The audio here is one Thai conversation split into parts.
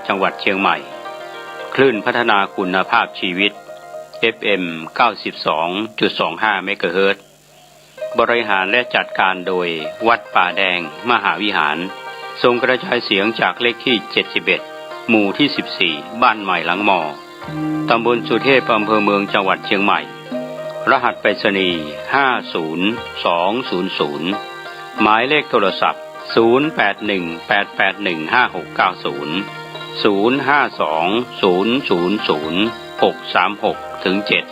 จังหวัดเชียงใหม่คลื่นพัฒนาคุณภาพชีวิต FM 92.25 เมกะเฮิรตซ์บริหารและจัดการโดยวัดป่าแดงมหาวิหารทรงกระจายเสียงจากเลขที่ 71 หมู่ที่ 14 บ้านใหม่หลังมอตำบลสุเทพอำเภอเมืองจังหวัดเชียงใหม่รหัสไปรษณีย์ 50200 หมายเลขโทรศัพท์ 0818818590 052000636-7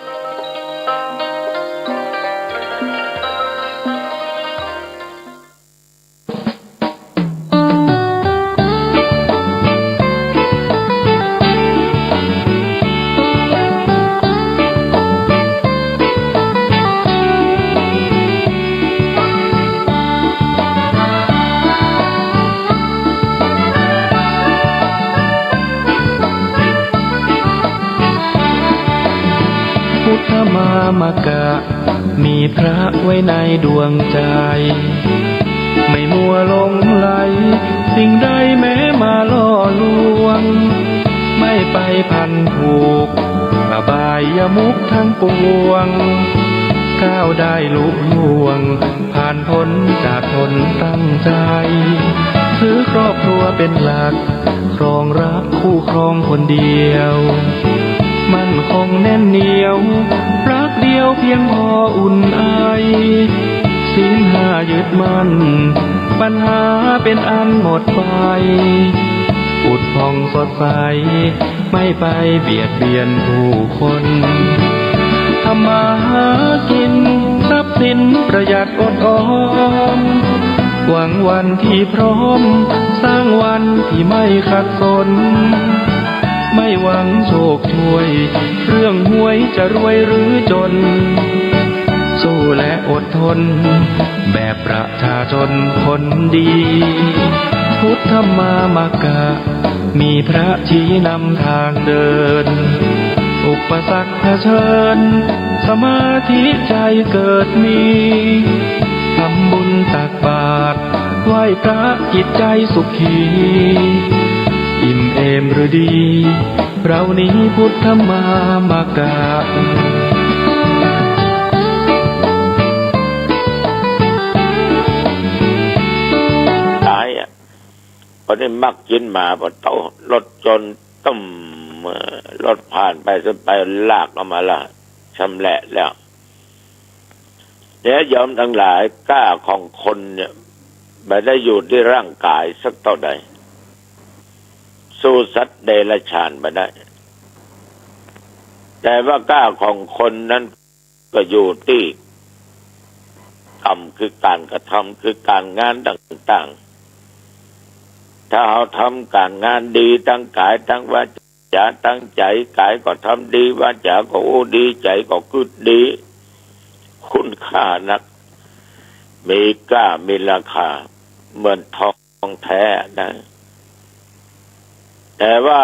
มามกะมีพระไว้ในดวงใจไม่มัวหลงไหลสิ่งใดแม้มาล่อลวงไม่ไปพันผูกอบายมุขทั้งปวงก้าวได้ลุล่วงผ่านพ้นจากทนตั้งใจถือครอบครัวเป็นหลักครองรักคู่ครองคนเดียวมั่นคงแน่นเหนียวรักเดียวเพียงพออุ่นไอศีลห้ายึดมั่นปัญหาเป็นอันหมดไปผุดผ่องสดใสไม่ไปเบียดเบียนผู้คนทำมาหากินทรัพย์สินประหยัดอดออมหวังวันที่พร้อมสร้างวันที่ไม่ขัดสนไม่หวังโชคช่วยเรื่องหวยจะรวยหรือจนสู้และอดทนแบบประชาชนคนดีพุทธมามกะมีพระชี้นำทางเดินอุปสรรคเผชิญสมาธิใจเกิดมีทำบุญตักบาตรไหว้พระจิตใจสุขีอิ่มเอมหรือดีเรานี้พุทธมามกะตายอ่ะพอได้มักกินมาพอเต้ารถจนต้มรถผ่านไปจนไปลากออกมาละชำแหละแล้วเนี่ยยอมทั้งหลายกล้าของคนเนี่ยไม่ได้อยู่ที่ร่างกายสักเท่าใดสู้สัตว์เดรัจฉานมาได้แต่ว่ากล้าของคนนั้นก็อยู่ที่กรรมคือการกระทำคือการงานต่างๆถ้าเราทำการงานดีทั้งกายทั้งวาจาตั้งใจกายก็ทำดีวาจาก็โอ้ดีใจก็คือดีคุณค่านักมีค่ามีราคาเหมือนทองแท้นะแต่ว่า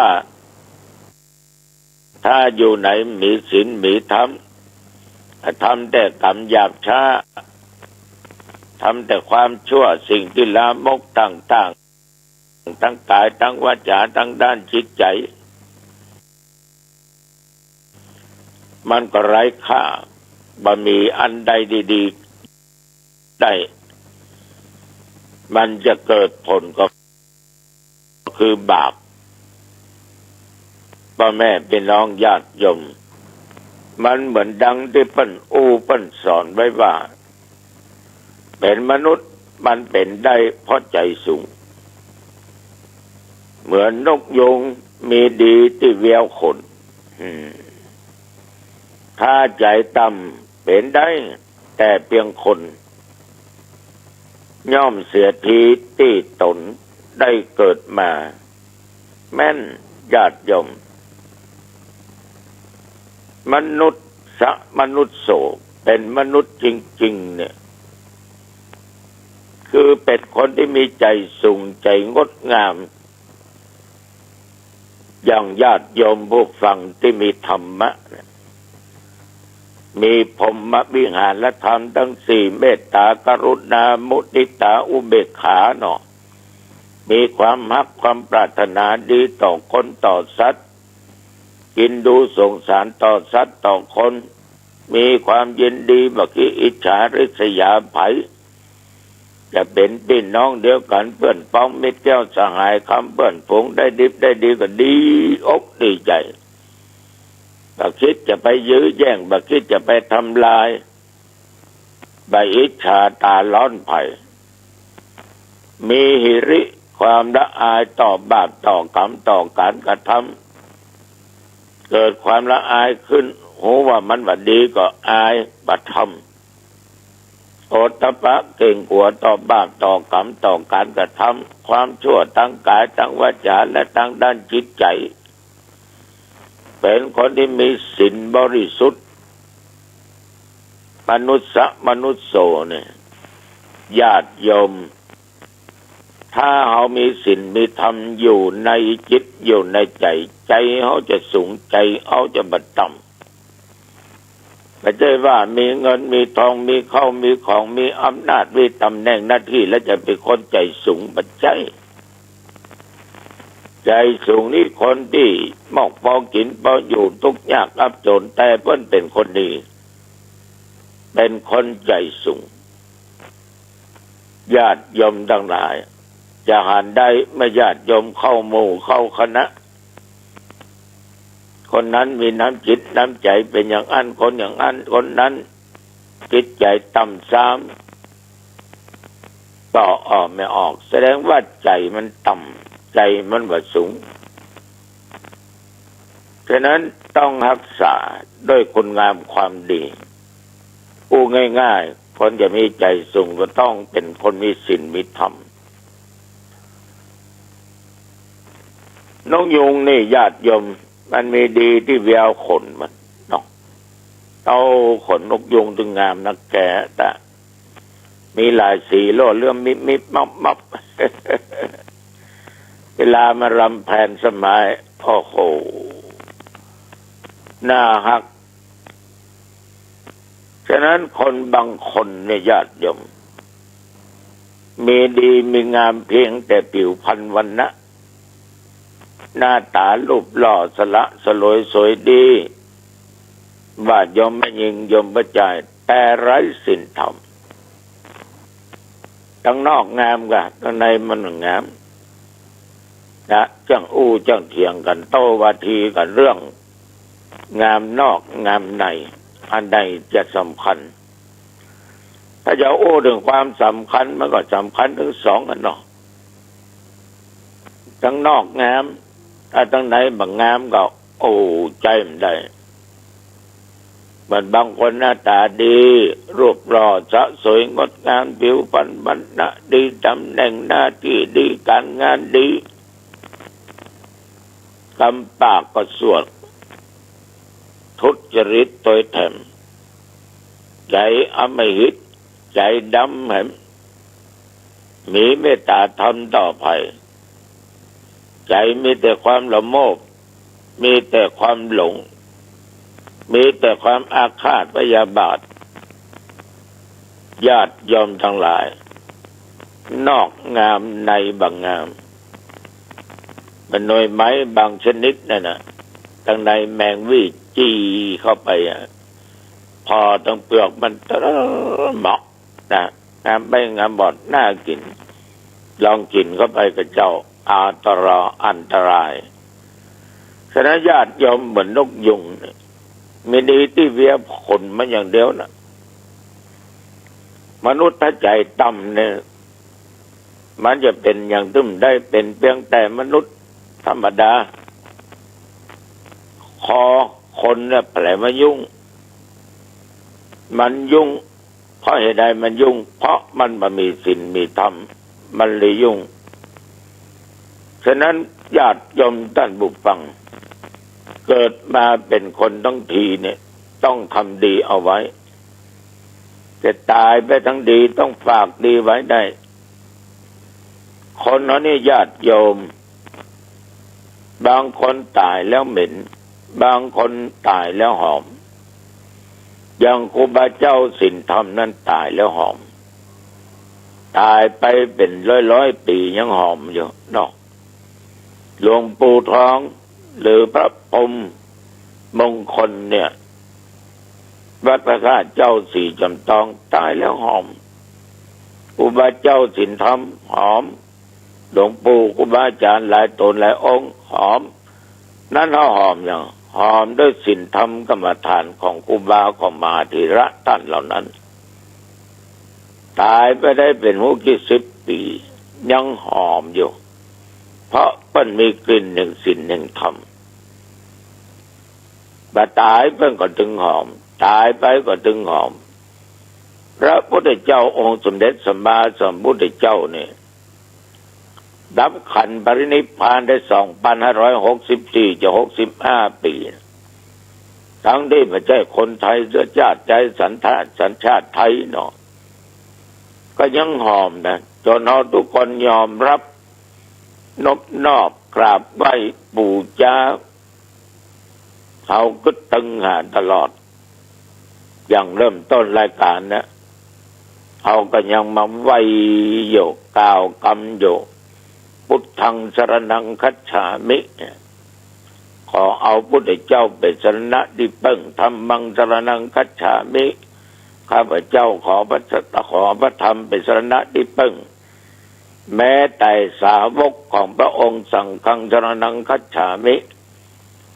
ถ้าอยู่ไหนมีศีลมีธรรมทำแต่กรรมหยาบช้าทำแต่ความชั่วสิ่งที่ลามกต่างๆทั้งกายทั้งวาจาทั้งด้านจิตใจมันก็ไร้ค่าบ่มีอันใดดีๆได้มันจะเกิดผลก็คือบาปพ่อแม่พี่น้องญาติโยมมันเหมือนดังที่เปิ้นเปิ้นสอนไว้ว่าเป็นมนุษย์มันเป็นได้เพราะใจสูงเหมือนนกยุงมีดีที่เวียวขนถ้าใจต่ำเป็นได้แต่เพียงคนย่อมเสียทีที่ตนได้เกิดมาแม่นญาติโยมมนุษย์โสเป็นมนุษย์จริงๆเนี่ยคือเป็นคนที่มีใจสูงใจงดงามอย่างญาติโยมผู้ฟังที่มีธรรมะมีพรหมวิหารธรรมทั้งสี่เมตตากรุณามุทิตาอุเบกขาเนาะ มีความรักความปรารถนาดีต่อคนต่อสัตว์กินดูสงสารต่อสัตว์ต่อคนมีความยินดีบักอิจฉาริษยาไผจะเป็นพี่น้องเดียวกันเพื่อนพ้องมิตรแก้วสหายคำเพื่อนฝูงได้ดิบได้ดีก็ดีอกดีใจบักคิดจะไปยื้อแย่งบักคิดจะไปทำลายใบอิจฉาตาร้อนไผ่มีหิริความละอายต่อบาปต่อกรรมต่อการกระทำเกิดความละอายขึ้นหูว่ามันว่าดีก็อายบัดทำโอตตปะเก่งกลัวต่อบาปต่อกรรมต่อการกระทำความชั่วทั้งกายทั้งวาจาและทั้งด้านจิตใจเป็นคนที่มีศีลบริสุทธิ์มนุษย์โสเนี่ยญาติโยมถ้าเขามีศีลมีธรรมอยู่ในจิตอยู่ในใจใจเขาจะสูงใจเขาจะบัดต่ำไม่ใช่ว่ามีเงินมีทองมีเข้ามีของมีอำนาจมีตำแหน่งหน้าที่แล้วจะเป็นคนใจสูงบัดใจสูงนี่คนที่มอกพอกินพออยู่ทุกข์ยากอับจนแต่เพิ่นเป็นคนดีเป็นคนใจสูงญาติโยมทั้งหลายจะหานได้ไม่ญาติโยมเข้าหมู่เข้าคณะคนนั้นมีน้ำจิตน้ำใจเป็นอย่างอันคนอย่างอันคนนั้นจิตใจต่ำซ้ำต่อออกไม่ออกแสดงว่าใจมันต่ำใจมันว่าสูงฉะนั้นต้องรักษาด้วยคุณงามความดีพูดง่ายๆคนจะมีใจสูงก็ต้องเป็นคนมีศีลมีธรรมนกยุงนี่ญาติโยมมันมีดีที่แววขนมันเนาะเอาขนนกยุงถึงงามนักแก่แต่มีหลายสีโล่เลื่อมมิบมับเวลามารำแผ่นสมัยโอ้โหน่าฮักฉะนั้นคนบางคนเนี่ยญาติโยมมีดีมีงามเพียงแต่ผิวพรรณวรรณะหน้าตารูปหล่อสละสลวยสวยดีว่าโยมไม่ยิงโยมประจายแต่ไร้ศีลธรรมทั้งนอกงามกันทั้งในมันงามนะจังอู้จังเถียงกันโต้วาทีกันเรื่องงามนอกงามในอันใดจะสำคัญถ้าจะโอ้ถึงความสำคัญมันก็สำคัญทั้งสองกันเนาะทั้งนอกงามถ้าทั้งไหนบางงามก็โอ้ใจมันได้มันบางคนหน้าตาดีรูปหล่อสะสวยงดงามผิวพรรณวรรณะดีตำแหน่งหน้าที่ดีการงานดีคำปากก็สวดทุจริตตัวแถมใจอำมหิตใจดำแหมมีเมตตาธรรมต่อไปใจมีแต่ความละโมบมีแต่ความหลงมีแต่ความอาฆาตพยาบาทญาติโยมทั้งหลายนอกงามในบางงามมันหน่วยไม้บางชนิดนั่นน่ะทางในแมงวี่จี้เข้าไปพอตั้งเปลือกมันเหมาะนะงามใบงามบอดน่ากินลองกินเข้าไปกับเจ้าอันตรายฉะนั้นญาติโยมเหมือนนกยุงมีดีที่เวียขนมันอย่างเดียวนะมนุษย์ถ้าใจต่ำเนี่ยมันจะเป็นอย่างตึ้มได้เป็นเพียงแต่มนุษย์ธรรมดาคอคนเนี่ยแผลมายุ่งมันยุ่งเพราะเหตุใดมันยุ่งเพราะมันบ่มีศีลมีธรรมมันเลยยุ่งฉะนั้นญาติโยมท่านผู้ฟังเกิดมาเป็นคนทั้งทีเนี่ยต้องทำดีเอาไว้จะตายไปทั้งดีต้องฝากดีไว้ได้คนนั้นนี่ญาติโยมบางคนตายแล้วเหม็นบางคนตายแล้วหอมอย่างครูบาเจ้าศีลธรรมนั้นตายแล้วหอม ตายไปเป็นร้อยปียังหอมอยู่เนาะหลวงปู่ทองหรือพระพรหมมงคลเนี่ยวัดพระธาตุเจ้าสีจำตองตายแล้วหอมครูบาเจ้าสินธรรมหอมหลวงปู่ครูบาอาจารย์หลายตนหลายองค์หอมนั่นเขาหอมอย่างหอมด้วยศีลธรรมกรรมฐานของครูบาของมหาธีระท่านเหล่านั้นตายไปได้เป็น60 ปียังหอมอยู่เพราะมันมีกลิ่นแห่งศีลแห่งธรรมบัดตายเพิ่งก็ถึงหอมตายไปก็ถึงหอมพระพุทธเจ้าองค์สมเด็จสัมมาสัมพุทธเจ้าเนี่ยดับขันธ์ปรินิพพานได้2564จะ65 ปีทั้งที่ไม่ใช่คนไทยเชื้อชาติใจสัญชาติไทยเนาะก็ยังหอมนะจนเราทุกคนยอมรับนบนอบกราบไหว้บูชาเขาก็ตึงหาตลอดอย่างเริ่มต้นรายการนะเขาก็ยังมาไหว้โยกกล่าวกำโยพุทธังสรณังคัจฉามิขอเอาพุทธเจ้าเป็นสรณะที่พึ่งธรรมังสรณังคัจฉามิข้าพเจ้าขอพระธรรมเป็นสรณะที่พึ่งแม้แต่สาวกของพระองค์สังฆังสรณังคัจฉามิ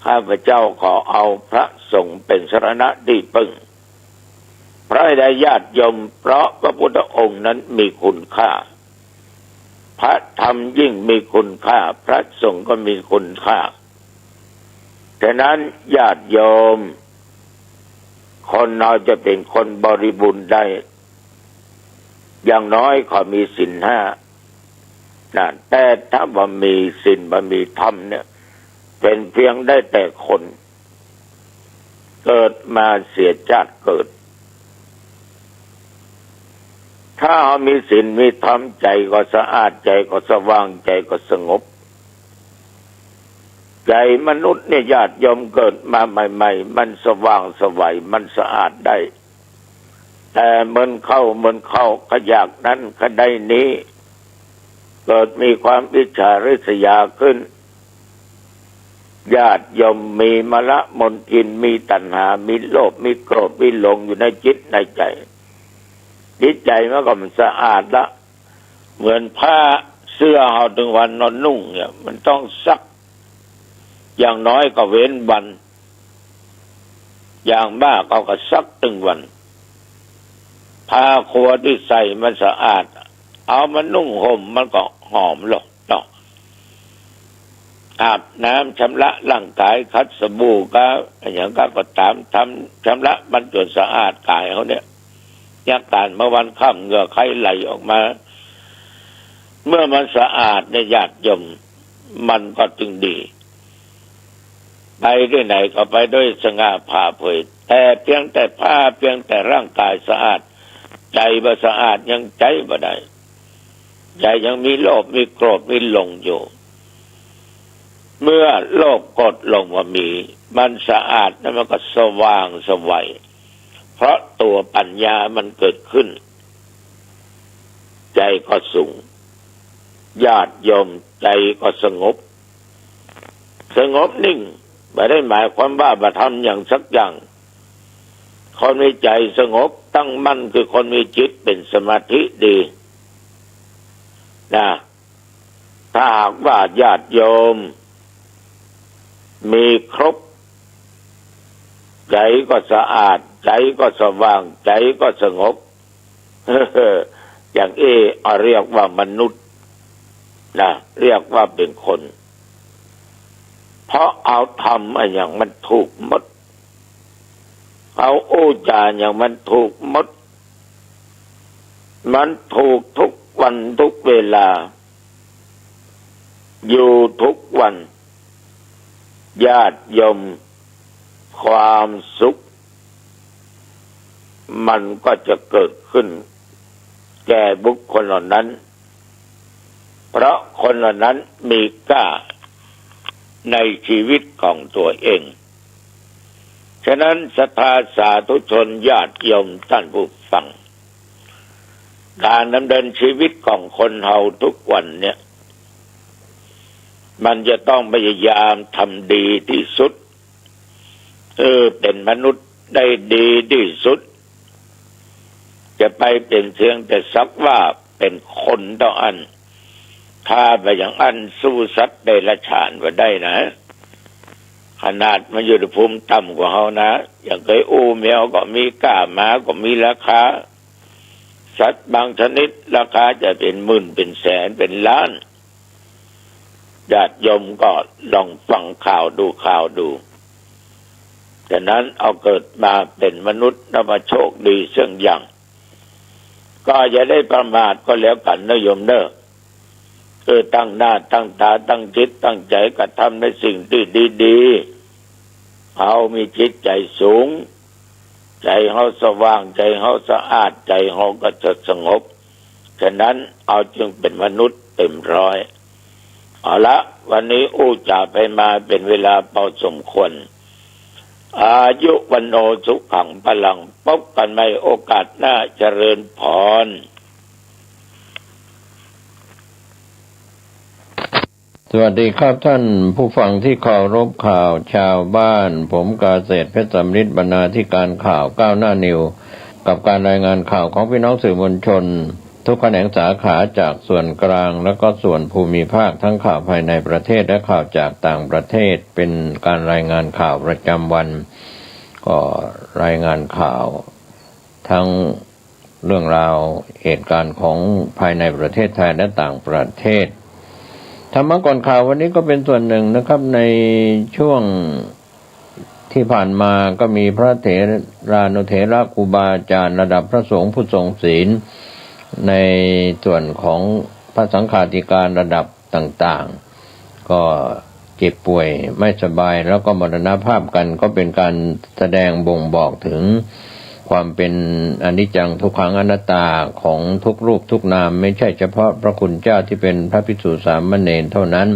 ข้าพเจ้าขอเอาพระสงฆ์เป็นสรณะที่พึ่งพระใดญาติโยมเพราะพระพุทธองค์นั้นมีคุณค่าพระธรรมยิ่งมีคุณค่าพระสงฆ์ก็มีคุณค่าฉะนั้นญาติโยมคนเราจะเป็นคนบริบูรณ์ได้อย่างน้อยขอมีศีล5นะแต่ถ้าบ่มีศีลบ่มีธรรมเนี่ยเป็นเพียงได้แต่คนเกิดมาเสียชาติเกิดถ้ามีศีลมีธรรมใจก็สะอาดใจก็สว่างใจก็สงบใจมนุษย์เนี่ยญาติโยมเกิดมาใหม่ๆมันสว่างสวัยมันสะอาดได้แต่มันเข้าขยากนั้นขใดนี้เกิดมีความอิจฉาริษยาขึ้นญาติโยมมีมละมนทินมีตัณหามีโลภมีโกรธมีหลงอยู่ในจิตในใจจิตใจมันก็มันสะอาดละเหมือนผ้าเสื้อเฮาถึงวันนอนนุ่งเนี่ยมันต้องซักอย่างน้อยก็เว้นวันอย่างมากเอาก็ซักถึงวันผ้าครัวที่ใส่มันสะอาดเอามันนุ่งห่มมันก็หอมหรอกเนาะอาบน้ำชำระร่างกายคัดสบู่ก็อย่างก็ตามทำชำระมันจนสะอาดกายเขาเนี่ยยากการเมื่อวันค่ำเหงื่อใครไหลออกมาเมื่อมันสะอาดในญาติโยมมันก็จึงดีไปที่ไหนก็ไปด้วยสง่าผ่าเผยแต่เพียงแต่ผ้าเพียงแต่ร่างกายสะอาดใจบ่สะอาดยังใจบ่ได้ใจยังมีโลภมีโกรธมีหลงอยู่เมื่อโลภกดลงว่ามีมันสะอาดแล้วมันก็สว่างสวัยเพราะตัวปัญญามันเกิดขึ้นใจก็สูงญาติโยมใจก็สงบนิ่งไม่ได้หมายความว่าบัตรทำอย่างสักอย่างคนมีใจสงบตั้งมั่นคือคนมีจิตเป็นสมาธิดีนะถ้าหากว่าญาติโยมมีครบใจก็สะอาดใจก็สว่างใจก็สงบอย่างเรียกว่ามนุษย์นะเรียกว่าเป็นคนเพราะเอาทำอย่างมันถูกหมดเอาโอ้จาอย่างมันถูกหมดมันถูกทุกวันทุกเวลาอยู่ทุกวันญาติโยมความสุขมันก็จะเกิดขึ้นแก่บุคคลเหล่านั้นเพราะคนเหล่านั้นมีกล้าในชีวิตของตัวเองฉะนั้นศรัทธาสาธุชนญาติโยมท่านผู้ฟังก การดำเนินชีวิตของคนเฮาทุกวันเนี่ยมันจะต้องพยายามทำดีที่สุดเป็นมนุษย์ได้ดีที่สุดจะไปเป็นเพียงแต่สักว่าเป็นคนต้องอันถ้าไปอย่างอันสู้สัตว์เดรัจฉานว่าได้นะขนาดมันอยู่ในภูมิต่ำกว่าเฮานะอย่างเคยอูแมวก็มีก้าหมาก็มีราคาสัตว์บางชนิดราคาจะเป็นหมื่นเป็นแสนเป็นล้านญาติโยมก็ลองฟังข่าวดูฉะนั้นเอาเกิดมาเป็นมนุษย์นับว่าโชคดีเสื่องอย่างก็อย่าได้ประมาทก็แล้วกันนะโยมเนอะตั้งหน้าตั้งตาตั้งจิตตั้งใจกระทำในสิ่งที่ดีๆเขามีจิตใจสูงใจเขาสว่างใจเขาสะอาดใจเขาก็จะสงบฉะนั้นเอาจึงเป็นมนุษย์เต็มร้อยเอาละวันนี้จ่าไปมาเป็นเวลาพอสมควรอายุวันโนสุขังพลังพบกันในโอกาสหน้าเจริญพรสวัสดีครับท่านผู้ฟังที่เคารพข่าวชาวบ้านผมกาเศรษฐ์เพชรสำริดบรรณาธิการข่าวก้าวหน้านิวกับการรายงานข่าวของพี่น้องสื่อมวลชนทุกแขนงสาขาจากส่วนกลางและก็ส่วนภูมิภาคทั้งข่าวภายในประเทศและข่าวจากต่างประเทศเป็นการรายงานข่าวประจำวันก็รายงานข่าวทั้งเรื่องราวเหตุการณ์ของภายในประเทศไทยและต่างประเทศธรรมะก่อนข่าววันนี้ก็เป็นส่วนหนึ่งนะครับในช่วงที่ผ่านมาก็มีพระเถรานุเถระครูบาอาจารย์ระดับพระสงฆ์ผู้ทรงศีลในส่วนของพระสังฆาธิการระดับต่างๆก็เจ็บป่วยไม่สบายแล้วก็มรณภาพกันก็เป็นการแสดงบ่งบอกถึงความเป็นอนิจจังทุกขังอนัตตาของทุกรูปทุกนามไม่ใช่เฉพาะพระคุณเจ้าที่เป็นพระภิกษุสามเณรเท่านั้น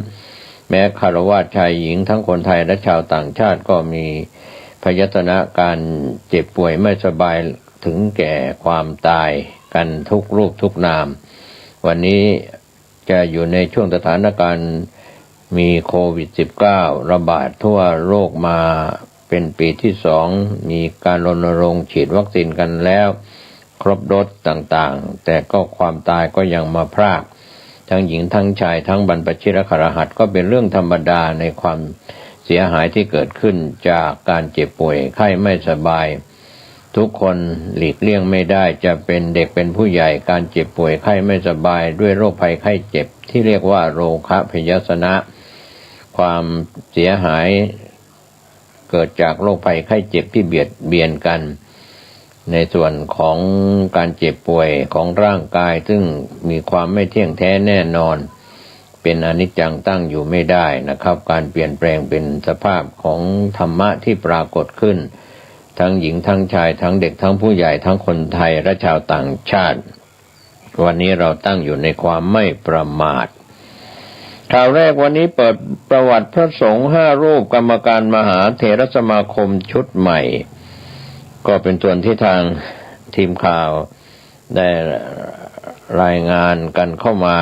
แม้ฆราวาสชายหญิงทั้งคนไทยและชาวต่างชาติก็มีพยัญชนะการเจ็บป่วยไม่สบายถึงแก่ความตายกันทุกรูปทุกนามวันนี้จะอยู่ในช่วงสถานการณ์มีโควิด -19 ระบาดทั่วโลกมาเป็นปีที่2มีการรณรงค์ฉีดวัคซีนกันแล้วครบโดสต่างๆแต่ก็ความตายก็ยังมาพรากทั้งหญิงทั้งชายทั้งบรรพชิตคฤหัสถ์ก็เป็นเรื่องธรรมดาในความเสียหายที่เกิดขึ้นจากการเจ็บป่วยไข้ไม่สบายทุกคนหลีกเลี่ยงไม่ได้จะเป็นเด็กเป็นผู้ใหญ่การเจ็บป่วยไข้ไม่สบายด้วยโรคภัยไข้เจ็บที่เรียกว่าโรคพยาสนะความเสียหายเกิดจากโรคภัยไข้เจ็บที่เบียดเบียนกันในส่วนของการเจ็บป่วยของร่างกายซึ่งมีความไม่เที่ยงแท้แน่นอนเป็นอนิจจังตั้งอยู่ไม่ได้นะครับการเปลี่ยนแปลงเป็นสภาพของธรรมะที่ปรากฏขึ้นทั้งหญิงทั้งชายทั้งเด็กทั้งผู้ใหญ่ทั้งคนไทยและชาวต่างชาติวันนี้เราตั้งอยู่ในความไม่ประมาทข่าวแรกวันนี้เปิดประวัติพระสงฆ์5 รูปกรรมการมหาเถรสมาคมชุดใหม่ก็เป็นส่วนที่ทางทีมข่าวได้รายงานกันเข้ามา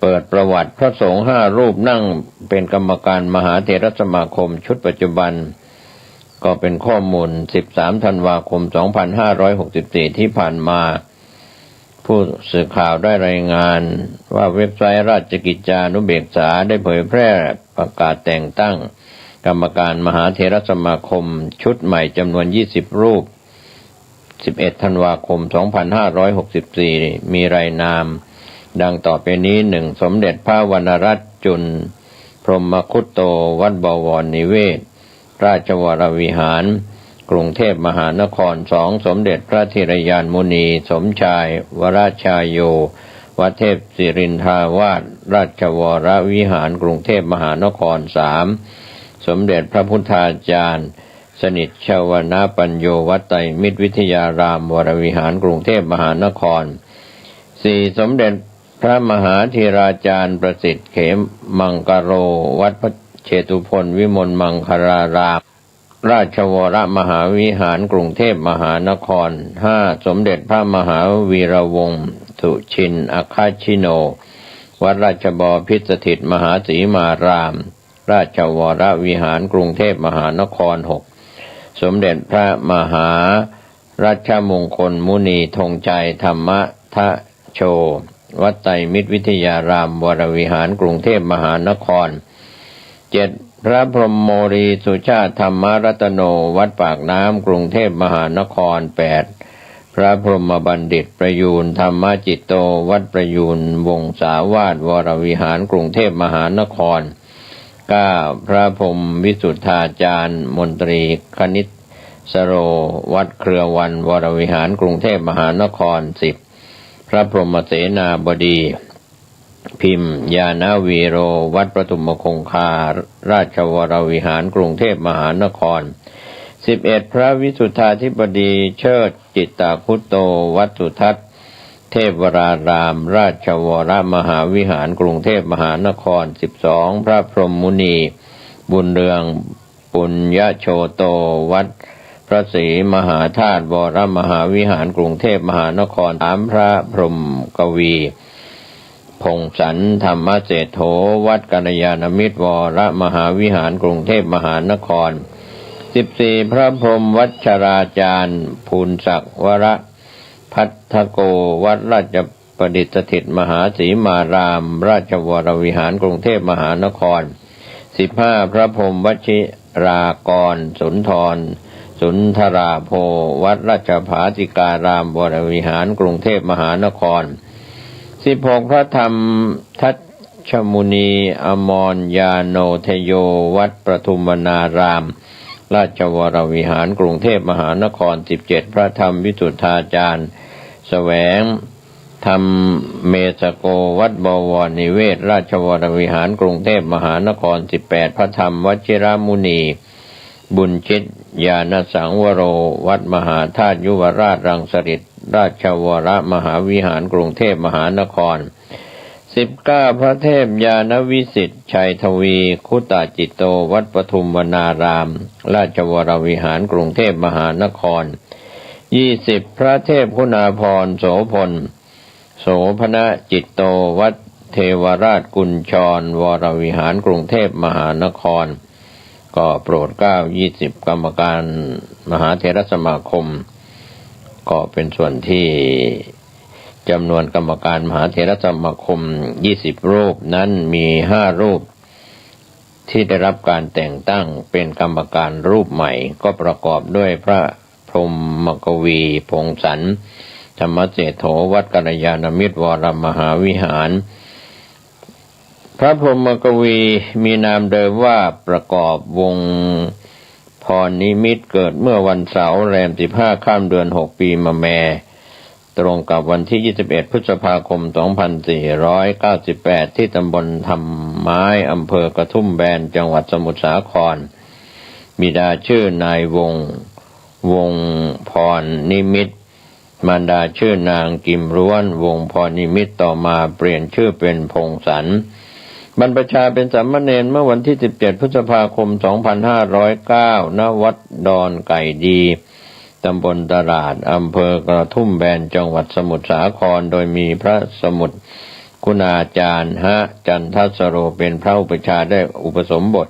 เปิดประวัติพระสงฆ์5 รูปนั่งเป็นกรรมการมหาเถรสมาคมชุดปัจจุบันก็เป็นข้อมูล13 ธันวาคม 2564 ที่ผ่านมาผู้สื่อข่าวได้รายงานว่าเว็บไซต์ราชกิจจานุเบกษาได้เผยแพร่ประกาศแต่งตั้งกรรมการมหาเถรสมาคมชุดใหม่จำนวน20 รูป11 ธันวาคม 2564 มีรายนามดังต่อไปนี้ 1. สมเด็จพระวรรณรัตน์จุลพรหมคุตโตวัดบวรนิเวศราชวรวิหารกรุงเทพมหานคร 2. สมเด็จพระธีรยานมุนีสมชายวรชายโยวัดเทพศิรินทาวาสราชวรวิหารกรุงเทพมหานคร 3. สมเด็จพระพุทธาจารย์สนิทชวนาปัญโยวัดไตรมิตรวิทยารามวรวิหารกรุงเทพมหานคร 4. สมเด็จพระมหาธีราจารย์ประสิทธิ์เขมังกโรวัดพระเชตุพนวิมลมังคาราราม ราชวรมหาวิหารกรุงเทพมหานคร 5. สมเด็จพระมหาวีระวงศ์สุชินอัคคชิโนวัดราชบพิตรสถิตมหาสีมาราม ราชวรวิหารกรุงเทพมหานคร 6. สมเด็จพระมหารัชมงคลมุนีธงชัยธรรมทโชวัดไตรมิตรวิทยารามวรวิหารกรุงเทพมหานคร 7. พระพรหมโมลีสุชาติธรรมรัตโนวัดปากน้ำกรุงเทพมหานคร 8. พระพรหมบัณฑิตประยูนธรรมจิตโตวัดประยูนวงศาวาสวรวิหารกรุงเทพมหานคร 9. พระพรหมวิสุทธาจารย์มนตรีคณิตสโรวัดเครือวันวรวิหารกรุงเทพมหานคร 10. พระพรหมเสนาบดีพิมพ์ญาณวีโรวัดปฐุมคงคาราชวรวิหารกรุงเทพมหานคร 11. พระวิสุทธาธิบดีเชิดจิตตคุตโตวัดสุทัศน์เทพวรารามราชวรมหาวิหารกรุงเทพมหานคร 12. พระพรหมมุนีบุญเรืองปุญญโชโตวัดพระศรีมหาธาตุวรมหาวิหารกรุงเทพมหานคร 3. พระพรหมกวีพงศรธรรมเศรษโธวัดกัลยาณมิตรวรมหาวิหารกรุงเทพมหานคร 14. พระพรหมวัชราจารย์ภูลศักดิ์วรพัทธโกวัดราชประดิษฐิตมหาสีมารามราชวรวิหารกรุงเทพมหานคร 15. พระพรหมวชิรากรสุนทรสุนทราโพวัดราชภาสิการามวรวิหารกรุงเทพมหานคร 16. พระธรรมทัชชมุนีอมรญาโนเทโยวัดประทุมวนารามราชวรวิหารกรุงเทพมหานคร 17. พระธรรมวิสุทธาจารย์แสวงธรรมเมสโกวัดบวรนิเวศราชวรวิหารกรุงเทพมหานคร 18. พระธรรมวชิรมุนีบุญชิตญาณสังวโรวัดมหาธาตุยุวราชรังสฤษราชวรมหาวิหารกรุงเทพมหานคร 19. พระเทพญาณวิสิทธิ์ชัยทวีคุตจิตโตวัดปทุมวนารามราชวรวิหารกรุงเทพมหานคร 20. พระเทพคุณาภรณ์โสพลโสภณจิตโตวัดเทวราชกุญชรวรวิหารกรุงเทพมหานครก็โปรดเกล้า20 กรรมการมหาเถรสมาคมก็เป็นส่วนที่จำนวนกรรมการมหาเถรสมาคม20 รูปนั้นมี5 รูปที่ได้รับการแต่งตั้งเป็นกรรมการรูปใหม่ก็ประกอบด้วยพระพรหมกวีพงศรธรรมเศรษโธวัดกัลยาณมิตรวรมหาวิหารพระพรหมกวีมีนามเดิมว่าประกอบวงพรนิมิตเกิดเมื่อวันเสาร์แรม15 ค่ำเดือน 6 ปีมะแม่ตรงกับวันที่21 พฤษภาคม 2498 ที่ตำบลธรรมไม้อำเภอกระทุ่มแบนจังหวัดสมุทรสาครบิดาชื่อนายวงพรนิมิตมารดาชื่อนางกิมร้วนวงพรนิมิตต่อมาเปลี่ยนชื่อเป็นพงศรบรรพชาเป็นสามเณรเมื่อวันที่17 พฤษภาคม 2509 ณ วัดดอนไก่ดีตำบลตลาดอำเภอกระทุ่มแบนจังหวัดสมุทรสาครโดยมีพระสมุทรคุณาจารย์จันทสโรเป็นพระอุปชฌาย์ได้อุปสมบท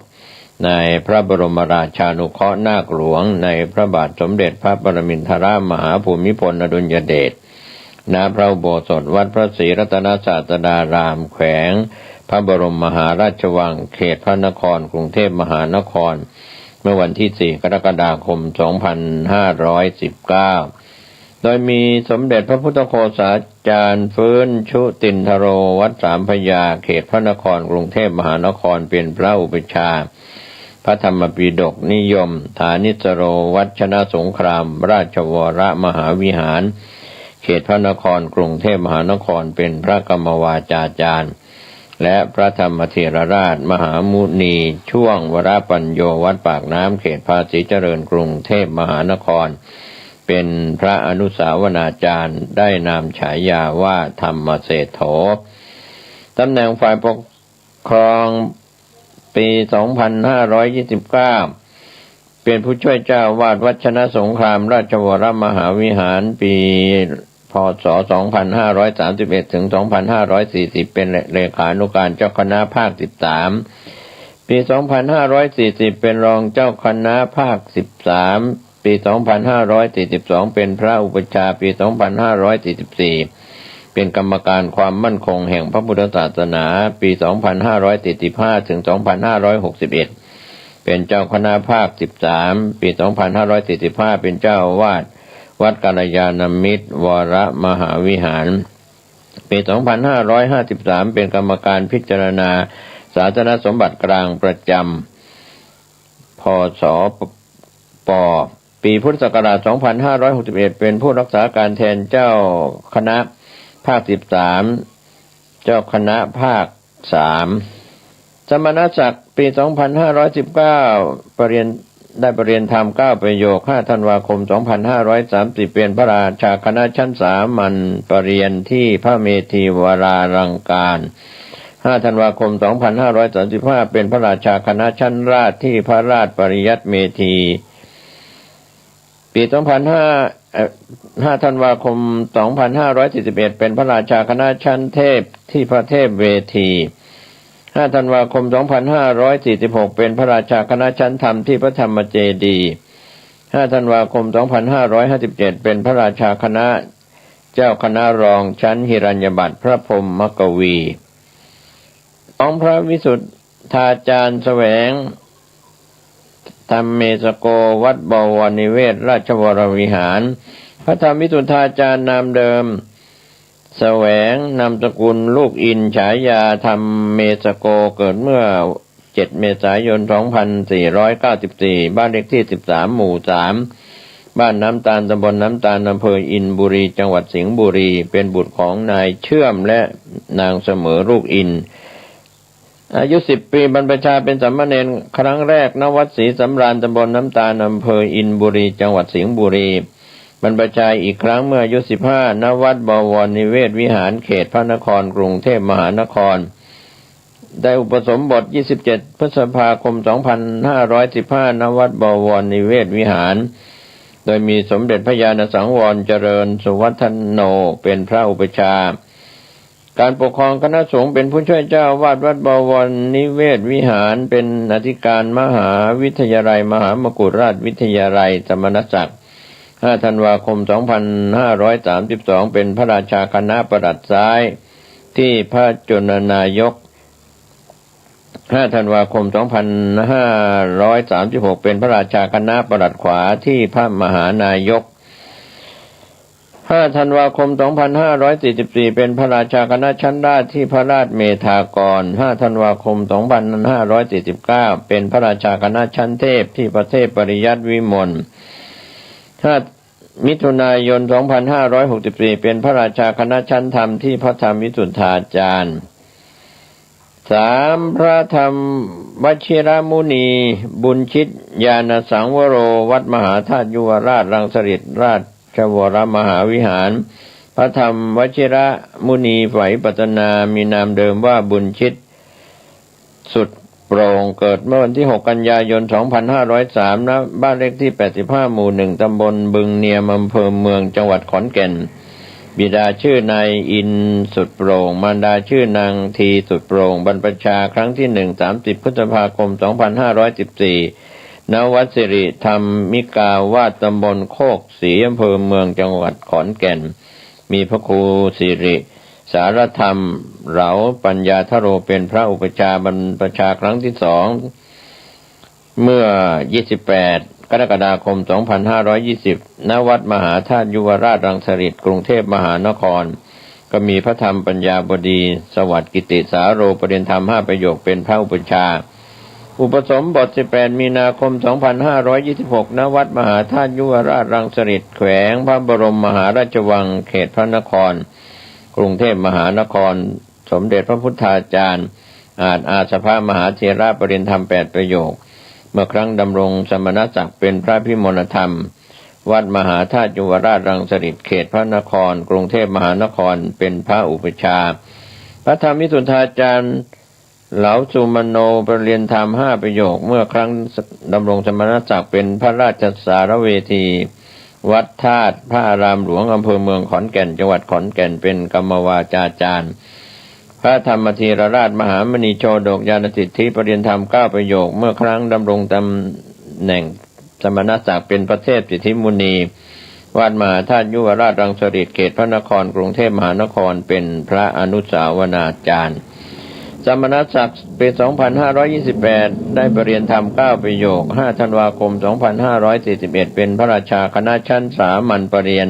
ในพระบรมราชานุเคราะห์นาคหลวงในพระบาทสมเด็จพระปรมินทรมหาภูมิพลอดุลยเดชณพระอุโบสถวัดพระศรีรัตนศาสดารามแขวงพระบรมมหาราชวังเขตพระนครกรุงเทพมหานครเมื่อวันที่ 4 กรกฎาคม 2519 โดยมีสมเด็จพระพุทธโฆษาจารย์ฟื้นชุตินทโรวัดสามพระยาเขตพระนครกรุงเทพมหานครเป็นพระอุปชฌาย์พระธรรมปิฎกนิยมฐานิสโรวัดชนะสงครามราชวรมหาวิหารเขตพระนครกรุงเทพมหานครเป็นพระกรรมวาจาจารย์และพระธรรมเถรราชมหามุนีช่วงวรปัญโยวัดปากน้ำเขตภาษีเจริญกรุงเทพมหานครเป็นพระอนุสาวนาจารย์ได้นามฉายาว่าธรรมเศรษโธตำแหน่งฝ่ายปกครองปี 2529 เป็นผู้ช่วยเจ้าวาดวัดชนะสงครามราชวรมหาวิหารปีพ.ศ. 2531 ถึง 2540 เป็นเลขานุการเจ้าคณะภาค 13 ปี 2540 เป็นรองเจ้าคณะภาค 13 ปี 2542 เป็นพระอุปัชฌาย์ ปี 2544 เป็นกรรมการความมั่นคงแห่งพระพุทธศาสนา ปี 2545 ถึง 2561 เป็นเจ้าคณะภาค 13 ปี 2545 เป็นเจ้าอาวาสวัดกัลยาณมิตรวรมหาวิหาร ปี 2553 เป็นกรรมการพิจารณาศาสนสมบัติกลางประจำพ.ศ.ป.ปีพุทธศักราช 2561 เป็นผู้รักษาการแทนเจ้าคณะภาค 13 เจ้าคณะภาค 3 สมณศักดิ์ ปี 2519 ได้ปรริญญาธรรม 9 ประโยค 5 ธันวาคม 2530 เป็นพระราชาคณะชั้นสามัญปรริญญาที่พระเมธีวรารังการ 5 ธันวาคม 2535 เป็นพระราชาคณะชั้นราชที่พระราชปริยัติเมธี ปี 5 ธันวาคม 2541 เป็นพระราชาคณะชั้นเทพที่พระเทพเวที 5 ธันวาคม 2546 เป็นพระราชาคณะชั้นธรรมที่พระธรรมเจดีย์ 5 ธันวาคม 2557 เป็นพระราชาคณะเจ้าคณะรองชั้นหิรัญญบัตรพระพรหมกวีองค์พระวิสุทธาจารย์แสวงธรรมเมสโกวัดบวรนิเวศราชวรวิหารพระธรรมวิสุทธาจารย์นามเดิมแสวงนามสกุลลูกอินฉายาธรรมเมสโกเกิดเมื่อ 7 เมษายน 2494 บ้านเลขที่ 13 หมู่ 3 บ้านน้ำตาลตำบลน้ำตาลอำเภออินบุรีจังหวัดสิงห์บุรีเป็นบุตรของนายเชื่อมและนางเสมอลูกอินอายุ 10 ปีบรรพชาเป็นสามเณรครั้งแรกณวัดศรีสำราญตำบลน้ำตาลอำเภออินบุรีจังหวัดสิงห์บุรีบรรพชาอีกครั้งเมื่ออายุ 15 ณวัดบวรนิเวศวิหารเขตพระนครกรุงเทพมหานครได้อุปสมบท 27 พฤษภาคม 2515 ณวัดบวรนิเวศวิหารโดยมีสมเด็จพระญาณสังวรเจริญสุวัฒโนเป็นพระอุปัชฌาย์การปกครองคณะสงฆ์เป็นผู้ช่วยเจ้าวาดวัดบวรนิเวศวิหารเป็นอธิการมหาวิทยาลัยมหามกุฏราชวิทยาลัยสมณศักดิ์ 5 ธันวาคม 2532 เป็นพระราชาคณะประหลัดซ้ายที่พระจุลนายก 5 ธันวาคม 2536 เป็นพระราชาคณะประหลัดขวาที่พระมหานายก 5 ธันวาคม 2544 เป็นพระราชาคณะชั้นราชที่พระราชเมธากร 5 ธันวาคม 2549 เป็นพระราชาคณะชั้นเทพที่พระเทพปริยัติวิมล 5 มิถุนายน 2564 เป็นพระราชาคณะชั้นธรรมที่พระธรรมวิสุทธาจารย์ 3. พระธรรมวชิรมุนีบุญชิตญาณสังวโรวัดมหาธาตุยุวราชรังสฤษฎ์ราชวรมหาวิหารพระธรรมวชิรมุนีไฝปัตนามีนามเดิมว่าบุญชิตสุดโปร่งเกิดเมื่อวันที่ 6 กันยายน 2503 ณ บ้านเลขที่ 85 หมู่ 1 ตำบลบึงเนียม อำเภอเมืองจังหวัดขอนแก่นบิดาชื่อนายอินสุดโปร่งมารดาชื่อนางทีสุดโปร่งบรรพชาครั้งที่ 1 30 พฤษภาคม 2514 ณ วัดสิริธรรมิกาวาสตำบลโคกศรีอำเภอเมืองจังหวัดขอนแก่นมีพระครูสิริสารธรรมเหลาปัญญาทโรเป็นพระอุปัชฌาย์บรรพชาครั้งที่ 2 เมื่อ 28 กรกฎาคม 2520 ณ วัดมหาธาตุยุวราชรังสฤษฎ์กรุงเทพมหานครก็มีพระธรรมปัญญาบดีสวัสดิ์กิติสาโรปริญญาธรรม 5 ประโยคเป็นพระอุปัชฌาย์อุปสมบท 18 มีนาคม 2526 ณ วัดมหาธาตุยุวราชรังสฤษฎ์แขวงพระบรมมหาราชวังเขตพระนครกรุงเทพมหานครสมเด็จพระพุทธาจารย์อาสภามหาเถระปริญญาธรรม 8 ประโยคเมื่อครั้งดำรงสมณศักดิ์เป็นพระพิมลธรรมวัดมหาธาตุยุวราชรังสฤษฎ์เขตพระนครกรุงเทพมหานครเป็นพระอุปัชฌาย์พระธรรมวิสุทธาจารย์ เหลาสุมโนประเรียนธรรม5 ประโยคเมื่อครั้งดำรงสมณศักดิ์เป็นพระราชสารเวที วัดธาตุพระอารามหลวงอำเภอเมืองขอนแก่นจังหวัดขอนแก่นเป็นกรรมวาจาจารย์พระธรรมธีรราชมหามณีโชดกญาณสิทธิประเรียนธรรม9 ประโยคเมื่อครั้งดำรงตำแหน่งสมณศักดิ์เป็นพระเทพสิทธิมุนีวัดมหาธาตุยุวราชรังสฤษฎ์เขตพระนครกรุงเทพมหานครเป็นพระอนุสาวนาจารย์สมณศักดิ์ปี 2528 ได้ประเรียนธรรม9 ประโยค5 ธันวาคม 2541 เป็นพระราชาคณะชั้นสามัญประเรียน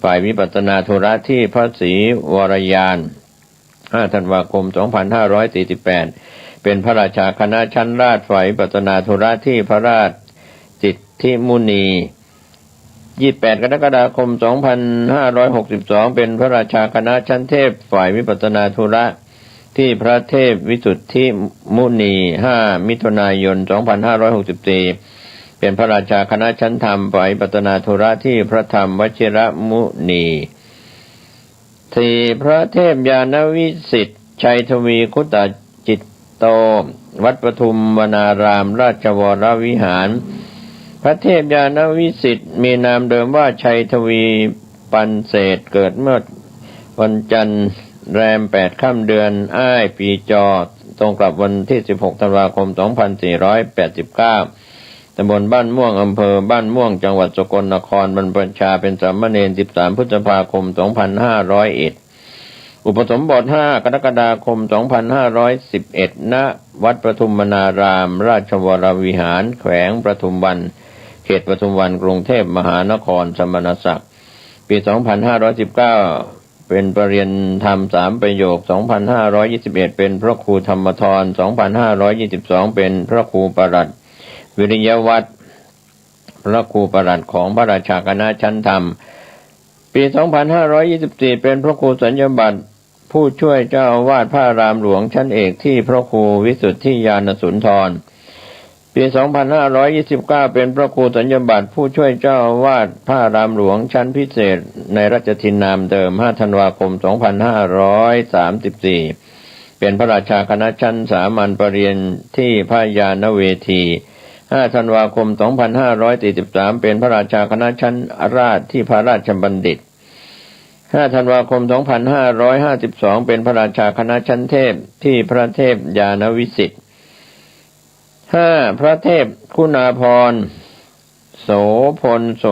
ฝ่ายวิปัสสนาธุระที่พระศรีวรยาน5 ธันวาคม 2548 เป็นพระราชาคณะชั้นราชฝ่ายวิปัสสนาธุระที่พระราชสิทธิมุนี28 กรกฎาคม 2562 เป็นพระราชาคณะชั้นเทพฝ่ายวิปัสสนาธุระที่พระเทพวิสุทธิมุนี5 มิถุนายน 2564 เป็นพระราชาคณะชั้นธรรมฝ่ายวิปัสสนาธุระที่พระธรรมวชิรมุนี4 พระเทพญาณวิสิทธิ์ชัยทวีคุตจิตโตวัดปทุมวนารามราชวรวิหารพระเทพญาณวิสิทธิ์มีนามเดิมว่าชัยทวีปันเศษเกิดเมื่อวันจันทร์แรม8 ค่ำเดือนอ้ายปีจอตรงกับวันที่16 ธันวาคม 2489 ตำบลบ้านม่วงอำเภอบ้านม่วงจังหวัดสกลนครบรรพชาเป็นสามเณร13 พฤษภาคม 2501 อุปสมบท5 กรกฎาคม 2511 ณ วัดปทุมวนารามราชวรวิหารแขวงปทุมวันเขตปทุมวันกรุงเทพมหานครสมณศักดิ์ปี 2519 เป็นประเรียนธรรม3 ประโยค 2521 เป็นพระครูธรรมธร 2522 เป็นพระครูปรัชวิริยวัฒน์พระครูปรัชของพระราชาคณะชั้นธรรมปี 2524 เป็นพระครูสัญญบัตรผู้ช่วยเจ้าอาวาสพระอารามหลวงชั้นเอกที่พระครูวิสุทธิญาณสุนทรปี 2529 เป็นพระครูสัญญบัตรผู้ช่วยเจ้าอาวาสพระอารามหลวงชั้นพิเศษในราชทินนามเดิม5 ธันวาคม 2534 เป็นพระราชาคณะชั้นสามัญประเรียนที่พระญาณเวที5 ธันวาคม 2543 เป็นพระราชาคณะชั้นราชที่พระราชบัณฑิต5 ธันวาคม 2552 เป็นพระราชาคณะชั้นเทพที่พระเทพญาณวิสิทธิ์5 พระเทพคุณาภรณ์โสพลโส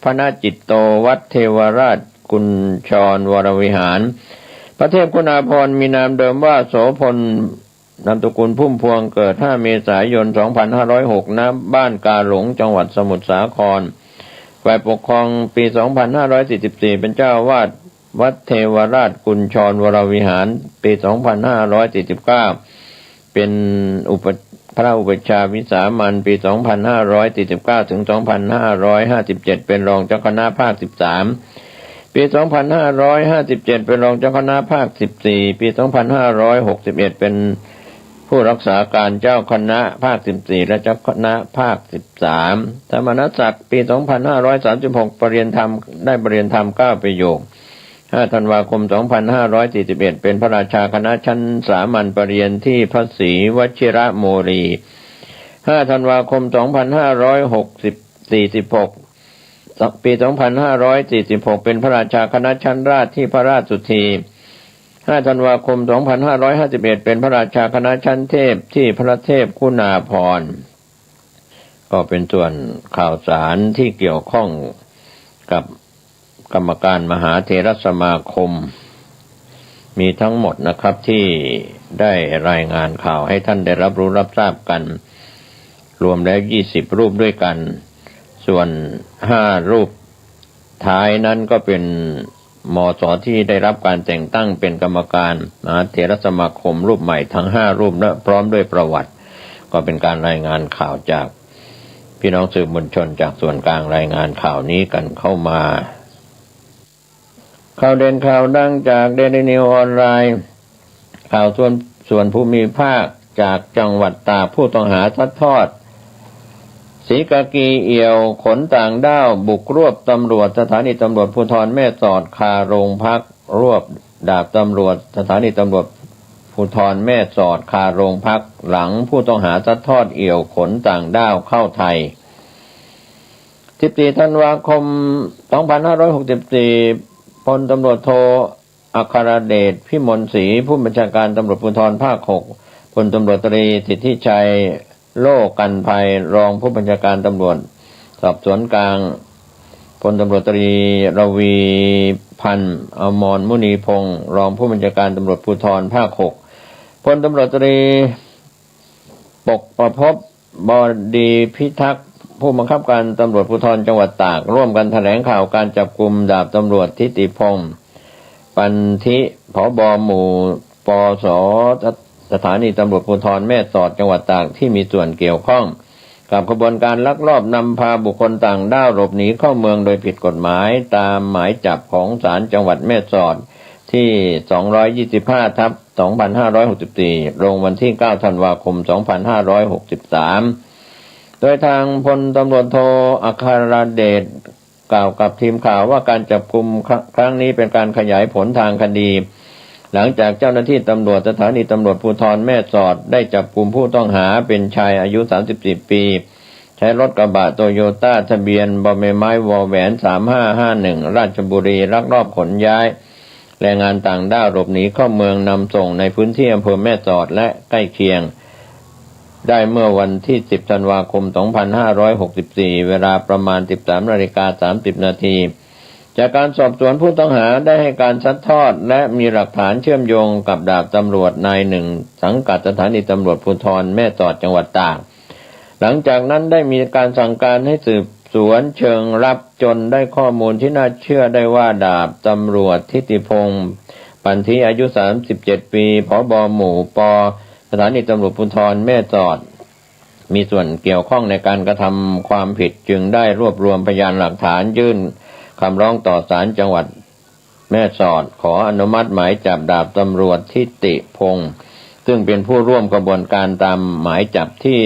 พนจิตโตวัดเทวราชกุญชรวรวิหารพระเทพคุณาภรณ์มีนามเดิมว่าโสพลนามสกุลพุ่มพวงเกิด5 เมษายน 2506 ณ บ้านกาหลงจังหวัดสมุทรสาครฝ่ายปกครองปี 2544 เป็นเจ้าอาวาสวัดเทวราชกุญชรวรวิหารปี 2549 เป็นพระอุปัชฌาย์วิสามัญปี 2549 ถึง 2557 เป็นรองเจ้าคณะภาค 13 ปี 2557 เป็นรองเจ้าคณะภาค 14 ปี 2561 เป็นผู้รักษาการเจ้าคณะภาค 14 และเจ้าคณะภาค 13 สมณศักดิ์ปี 2536 ประเรียนธรรมได้ประเรียนธรรม 9 ประโยค 5 ธันวาคม 2541 เป็นพระราชาคณะชั้นสามัญประเรียนที่พระศรีวชิรโมลี5 ธันวาคม 2546 ปี 2546 เป็นพระราชาคณะชั้นราชที่พระราชสุธี5 ธันวาคม 2551 เป็นพระราชาคณะชั้นเทพที่พระเทพคุณาภรณ์ก็เป็นส่วนข่าวสารที่เกี่ยวข้องกับกรรมการมหาเถรสมาคมมีทั้งหมดนะครับที่ได้รายงานข่าวให้ท่านได้รับรู้รับทราบกันรวมแล้ว20 รูปด้วยกันส่วน5 รูปท้ายนั้นก็เป็นมส.ที่ได้รับการแต่งตั้งเป็นกรรมการมหาเถรสมาคมรูปใหม่ทั้ง5 รูปและพร้อมด้วยประวัติก็เป็นการรายงานข่าวจากพี่น้องสื่อมวลชนจากส่วนกลางรายงานข่าวนี้กันเข้ามาข่าวเด่นข่าวดังจากเดลินิวออนไลน์ข่าวส่วนภูมิภาคจากจังหวัดตากผู้ต้องหาซัดทอดศรีกากีเอี่ยวขนต่างด้าวบุกรวบตำรวจสถานีตำรวจภูธรแม่สอดคาโรงพักรวบดาบตำรวจสถานีตำรวจ ภูธรแม่สอดคาโรงพักหลังผู้ต้องหาซัดทอดเอี่ยวขนต่างด้าวเข้าไทย 14 ธันวาคม 2564 พลตำรวจโทอัครเดชพิมลศรีผู้บัญชาการตำรวจภูธรภาค 6 พลตำรวจตรีสิทธิชัยโลกันภัยรองผู้บัญชาการตำรวจสอบสวนกลางพลตำรวจตรีรวีพันธ์อมรมุนีพงศ์รองผู้บัญชาการตำรวจภูธรภาค 6 พลตำรวจตรีปกประภพบดีพิทักษ์ผู้บังคับการตำรวจภูธรจังหวัดตากร่วมกันแถลงข่าวการจับกุมดาบตำรวจทิติพงศ์ปันธิผบ.หมู่ปส.สถานีตำรวจภูธรแม่สอดจังหวัดตากที่มีส่วนเกี่ยวข้องกับขบวนการลักลอบนำพาบุคคลต่างด้าวหลบหนีเข้าเมืองโดยผิดกฎหมายตามหมายจับของศาลจังหวัดแม่สอดที่225/2564ลงวันที่ 9 ธันวาคม 2563 โดยทางพลตำรวจโทอัครเดชกล่าวกับทีมข่าวว่าการจับกุมครั้งนี้เป็นการขยายผลทางคดีหลังจากเจ้าหน้าที่ตำรวจสถานีตำรวจภูธรแม่สอดได้จับกุมผู้ต้องหาเป็นชายอายุ34 ปีใช้รถกระบะโตโยต้าทะเบียนบมไม้วแหวน3551ราชบุรีลักลอบขนย้ายแรงงานต่างด้าวหลบหนีเข้าเมืองนำส่งในพื้นที่อำเภอแม่สอดและใกล้เคียงได้เมื่อวันที่ 10 ธันวาคม 2564 เวลาประมาณ 13:30 นาทีจากการสอบสวนผู้ต้องหาได้ให้การซัดทอดและมีหลักฐานเชื่อมโยงกับดาบตำรวจนายหนึ่งสังกัดสถานีตำรวจภูธรแม่สอดจังหวัดตากหลังจากนั้นได้มีการสั่งการให้สืบสวนเชิงลับจนได้ข้อมูลที่น่าเชื่อได้ว่าดาบตำรวจทิติพงศ์ปันธิอายุ 37 ปีผบ.หมู่ป.สถานีตำรวจภูธรแม่สอดมีส่วนเกี่ยวข้องในการกระทำความผิดจึงได้รวบรวมพยานหลักฐานยื่นคำร้องต่อศาลจังหวัดแม่สอดขออนุมัติหมายจับดาบตำรวจทิติพงศ์ซึ่งเป็นผู้ร่วมกระบวนการตามหมายจับที่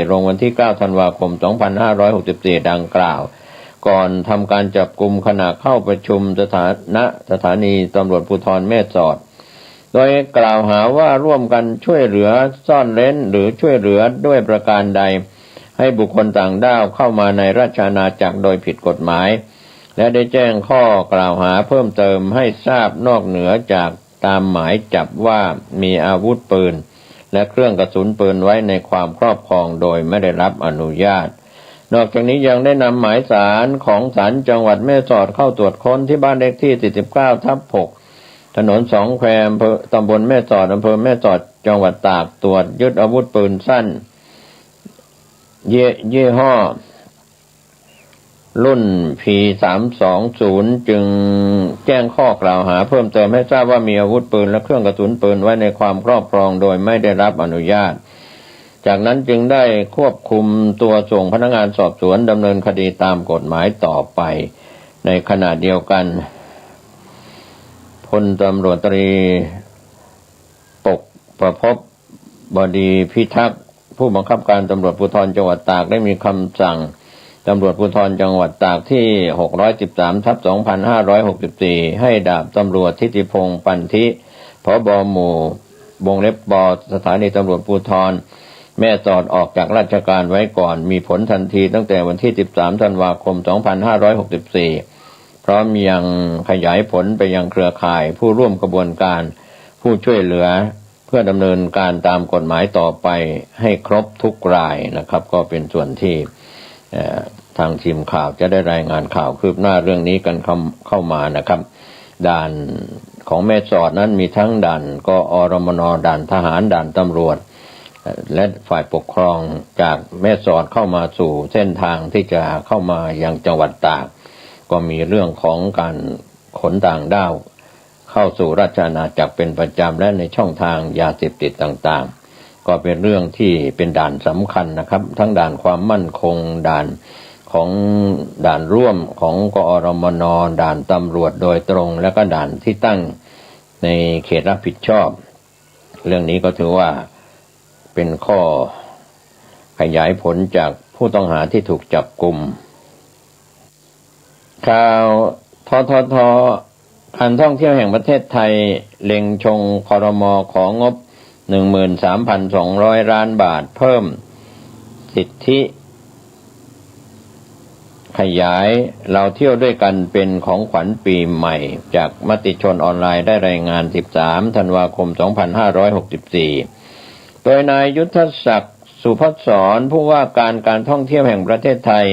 225/2564ลงวันที่ 9 ธันวาคม 2564 ดังกล่าวก่อนทำการจับกุมขณะเข้าประชุมสถานีตำรวจภูธรแม่สอดโดยกล่าวหาว่าร่วมกันช่วยเหลือซ่อนเร้นหรือช่วยเหลือด้วยประการใดให้บุคคลต่างด้าวเข้ามาในราชอาณาจักรโดยผิดกฎหมายและได้แจ้งข้อกล่าวหาเพิ่มเติมให้ทราบนอกเหนือจากตามหมายจับว่ามีอาวุธปืนและเครื่องกระสุนปืนไว้ในความครอบครองโดยไม่ได้รับอนุญาตนอกจากนี้ยังได้นำหมายศาลของศาลจังหวัดแม่สอดเข้าตรวจค้นที่บ้านเลขที่ 49/6 ถนนสองแควตำบลแม่สอดอำเภอแม่สอดจังหวัดตากตรวจยึดอาวุธปืนสั้นยี่ห้อรุ่น P320 จึงแจ้งข้อกล่าวหาเพิ่มเติมให้ทราบว่ามีอาวุธปืนและเครื่องกระสุนปืนไว้ในความครอบครองโดยไม่ได้รับอนุญาตจากนั้นจึงได้ควบคุมตัวส่งพนักงานสอบสวนดำเนินคดีตามกฎหมายต่อไปในขณะเดียวกันพลตำรวจตรีปกประภพบดีพิทักษ์ผู้บังคับการตำรวจภูธรจังหวัดตากได้มีคำสั่งตำรวจภูธรจังหวัดตากที่613/2564ให้ดาบตำรวจทิติพงศ์ปันธิผบ.หมู่วงเล็บ สถานีตำรวจภูธรแม่สอดออกจากราชการไว้ก่อนมีผลทันทีตั้งแต่วันที่ 13 ธันวาคม 2564พร้อมยังขยายผลไปยังเครือข่ายผู้ร่วมกระบวนการผู้ช่วยเหลือเพื่อดำเนินการตามกฎหมายต่อไปให้ครบทุกรายนะครับก็เป็นส่วนที่ทางทีมข่าวจะได้รายงานข่าวคืบหน้าเรื่องนี้กันเข้ามานะครับด่านของแม่สอดนั้นมีทั้งด่านกอรมน.ด่านทหารด่านตำรวจและฝ่ายปกครองจากแม่สอดเข้ามาสู่เส้นทางที่จะเข้ามายังจังหวัดตากก็มีเรื่องของการขนต่างด้าวเข้าสู่ราชอาณาจักรเป็นประจำและในช่องทางยาเสพติดต่างๆก็เป็นเรื่องที่เป็นด่านสำคัญนะครับทั้งด่านความมั่นคงด่านของด่านร่วมของกอรมน.ด่านตำรวจโดยตรงและก็ด่านที่ตั้งในเขตรับผิดชอบเรื่องนี้ก็ถือว่าเป็นข้อขยายผลจากผู้ต้องหาที่ถูกจับกุมข่าวททท การท่องเที่ยวแห่งประเทศไทยเล็งชงครม.ของงบ 13,200 ล้านบาทเพิ่มสิทธิขยายเราเที่ยวด้วยกันเป็นของขวัญปีใหม่จากมติชนออนไลน์ได้รายงาน 13 ธันวาคม 2564 โดยนายยุทธศักดิ์สุภัสสรผู้ว่าการท่องเที่ยวแห่งประเทศไทย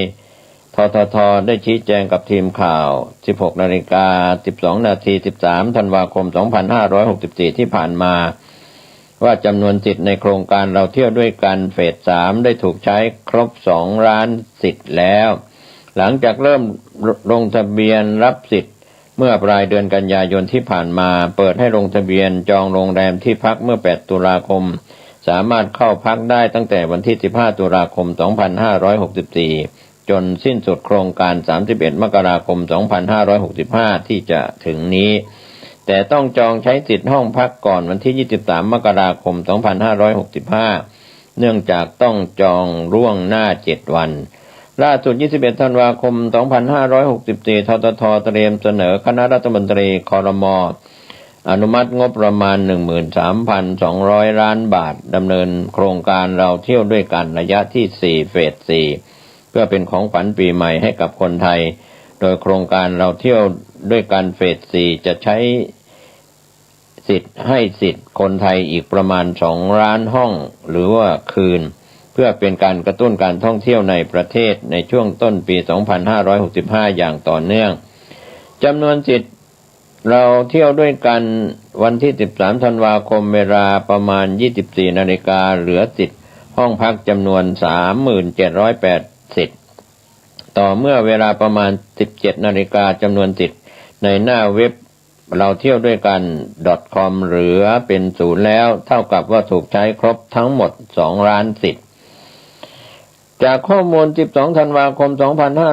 ททท.ได้ชี้แจงกับทีมข่าว 16:12 น. 13 ธันวาคม 2564 ที่ผ่านมาว่าจำนวนสิทธิ์ในโครงการเราเที่ยวด้วยกันเฟส 3 ได้ถูกใช้ครบ 2 ล้านสิทธิ์แล้วหลังจากเริ่มลงทะเบียนรับสิทธิ์เมื่อปลายเดือนกันยายนที่ผ่านมาเปิดให้ลงทะเบียนจองโรงแรมที่พักเมื่อ 8 ตุลาคมสามารถเข้าพักได้ตั้งแต่วันที่ 15 ตุลาคม 2564 จนสิ้นสุดโครงการ 31 มกราคม 2565 ที่จะถึงนี้แต่ต้องจองใช้สิทธิ์ห้องพักก่อนวันที่ 23 มกราคม 2565 เนื่องจากต้องจองล่วงหน้า 7 วันล่าสุด 21 ธันวาคม 2564 ททท.เตรียมเสนอคณะรัฐมนตรีครม.อนุมัติงบประมาณ 13,200 ล้านบาทดำเนินโครงการเราเที่ยวด้วยกันระยะที่ 4 เฟส 4 เพื่อเป็นของขวัญปีใหม่ให้กับคนไทยโดยโครงการเราเที่ยวด้วยกันเฟส 4 จะใช้สิทธิ์ให้สิทธิ์คนไทยอีกประมาณ 2 ล้านห้องหรือว่าคืนเพื่อเป็นการกระตุ้นการท่องเที่ยวในประเทศในช่วงต้นปี 2565 อย่างต่อเนื่องจำนวนสิทธิ์เราเที่ยวด้วยกันวันที่ 13 ธันวาคมเวลาประมาณ 24 นาฬิกาเหลือสิทธิ์ห้องพักจำนวน 37,800 สิทธิ์ต่อเมื่อเวลาประมาณ 17 นาฬิกาจำนวนสิทธิ์ในหน้าเว็บเราเที่ยวด้วยกัน .com เหลือเป็นศูนย์แล้วเท่ากับว่าถูกใช้ครบทั้งหมด 2 ล้านสิทธิ์จากข้อมูล 12 ธันวาคม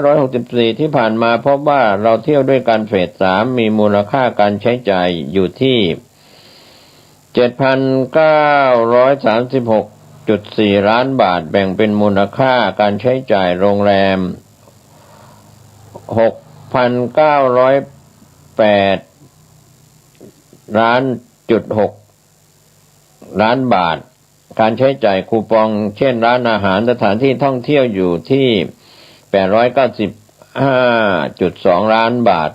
2564 ที่ผ่านมาพบว่าเราเที่ยวด้วยกันเฟส 3 มีมูลค่าการใช้จ่ายอยู่ที่ 7,936.4 ล้านบาทแบ่งเป็นมูลค่าการใช้จ่ายโรงแรม 6,908.6 ล้านบาทการใช้จ่ายคูปองเช่นร้านอาหารสถานที่ท่องเที่ยวอยู่ที่ 895.2 ล้านบาท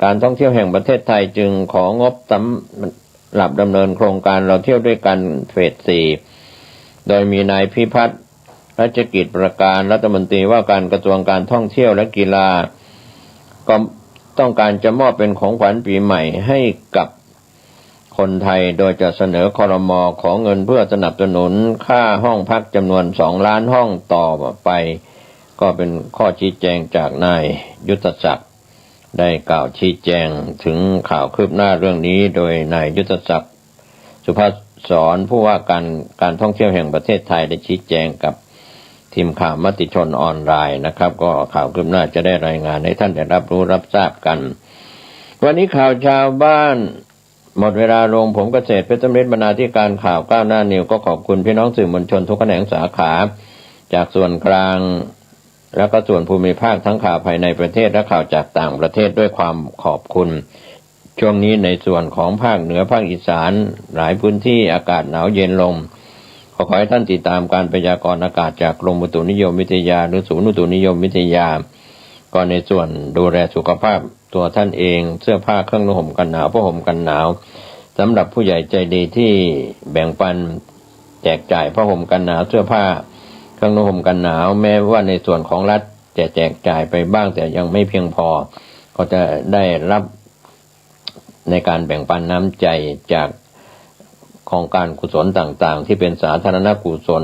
การท่องเที่ยวแห่งประเทศไทยจึงของบสำหรับดำเนินโครงการเราเที่ยวด้วยกันเฟส 4 โดยมีนายพิพัฒน์รัชกิจประการรัฐมนตรีว่าการกระทรวงการท่องเที่ยวและกีฬาก็ต้องการจะมอบเป็นของขวัญปีใหม่ให้กับคนไทยโดยจะเสนอครม.ขอเงินเพื่อสนับสนุนค่าห้องพักจำนวน 2 ล้านห้องต่อไปก็เป็นข้อชี้แจงจากนายยุทธศักดิ์ได้กล่าวชี้แจงถึงข่าวคืบหน้าเรื่องนี้โดยนายยุทธศักดิ์สุภัสสรผู้ว่าการท่องเที่ยวแห่งประเทศไทยได้ชี้แจงกับทีมข่าวมติชนออนไลน์นะครับก็ข่าวคืบหน้าจะได้รายงานให้ท่านได้รับรู้รับทราบกันวันนี้ข่าวชาวบ้านหมดเวลาลงผมเกษตรเพชรสำริดบรรณาธิการข่าวก้าวหน้านิวก็ขอบคุณพี่น้องสื่อมวลชนทุกแขนงสาขาจากส่วนกลางและก็ส่วนภูมิภาคทั้งข่าวภายในประเทศและข่าวจากต่างประเทศด้วยความขอบคุณช่วงนี้ในส่วนของภาคเหนือภาคอีสานหลายพื้นที่อากาศหนาวเย็นลงขอให้ท่านติดตามการพยากรณ์อากาศจากกรมอุตุนิยมวิทยาหรือศูนย์อุตุนิยมวิทยาก็ในส่วนดูแลสุขภาพตัวท่านเองเสื้อผ้าเครื่องนุ่งห่มกันหนาวผ้าห่มกันหนาวสำหรับผู้ใหญ่ใจดีที่แบ่งปันแจกจ่ายผ้าห่มกันหนาวเสื้อผ้าเครื่องนุ่งห่มกันหนาวแม้ว่าในส่วนของรัฐจะแจกจ่ายไปบ้างแต่ยังไม่เพียงพอก็จะได้รับในการแบ่งปันน้ำใจจากโครงการกุศลต่างๆที่เป็นสาธารณกุศล